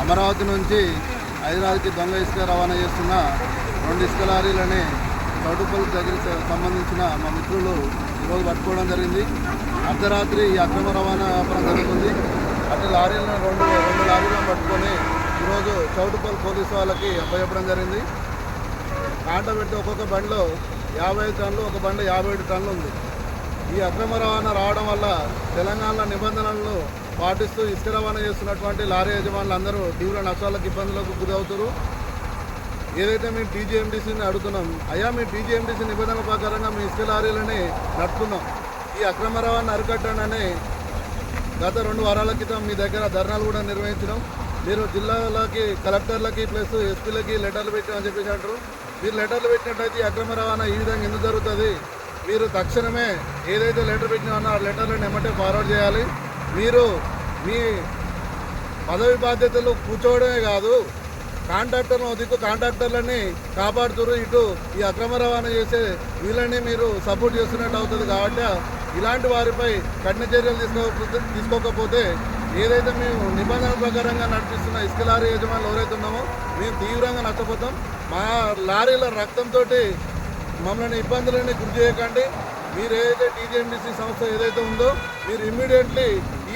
అమరావతి నుంచి హైదరాబాద్కి దొంగ ఇసుక రవాణా చేస్తున్న 2 ఇసుక లారీలని చౌటుప్పల్ దగ్గర సంబంధించిన మా మిత్రులు ఈరోజు పట్టుకోవడం జరిగింది. అర్ధరాత్రి ఈ అక్రమ రవాణా వ్యాపారం జరుగుతుంది. అటు లారీలను రెండు లారీలను పట్టుకొని ఈరోజు చౌటుప్పల్ పోలీసు వాళ్ళకి అప్పచెప్పడం జరిగింది. కాంట పెట్టి ఒక్కొక్క బండిలో 55 టన్నులు, ఒక బండి 57 టన్నులు ఉంది. ఈ అక్రమ రవాణా రావడం వల్ల తెలంగాణ నిబంధనలను పాటిస్తూ ఇసుక రవాణా చేస్తున్నటువంటి లారీ యజమానులు అందరూ తీవ్ర నష్టాలకు, ఇబ్బందులకు గురవుతారు. ఏదైతే మేము టీజీఎండీసీని అడుగుతున్నాం, అయ్యా మీ టీజీఎండీసీ నిబంధనల ప్రకారంగా మీ ఇసుక లారీలని నడుపుతున్నాం, ఈ అక్రమ రవాణా అరికట్టండి. గత 2 వారాల క్రితం మీ దగ్గర ధర్నాలు కూడా నిర్వహించడం, మీరు జిల్లాలకి, కలెక్టర్లకి ప్లస్ ఎస్పీలకి లెటర్లు పెట్టామని చెప్పేసి అంటారు. మీరు లెటర్లు పెట్టినట్టయితే ఈ అక్రమ రవాణా ఈ విధంగా ఎందుకు జరుగుతుంది? మీరు తక్షణమే ఏదైతే లెటర్ పెట్టినామో ఆ లెటర్లను ఎమ్మటే ఫార్వర్డ్ చేయాలి. మీరు మీ పదవి బాధ్యతలు కూర్చోవడమే కాదు, కాంట్రాక్టర్లని కాపాడుతున్నారు. ఇటు ఈ అక్రమ రవాణా చేసే వీళ్ళని మీరు సపోర్ట్ చేస్తున్నట్టు అవుతుంది. కాబట్టి ఇలాంటి వారిపై కఠిన చర్యలు తీసుకోకపోతే ఏదైతే మేము నిబంధనల ప్రకారంగా నడిపిస్తున్న ఇసుక లారీ యజమానులు ఎవరైతే ఉన్నామో మేము తీవ్రంగా నష్టపోతాం. మా లారీల రక్తంతో మమ్మల్ని ఇబ్బందులని గురి చేయకండి. మీరు ఏదైతే టీజీఎండీసీ సంస్థ ఏదైతే ఉందో మీరు ఇమ్మీడియట్లీ ఈ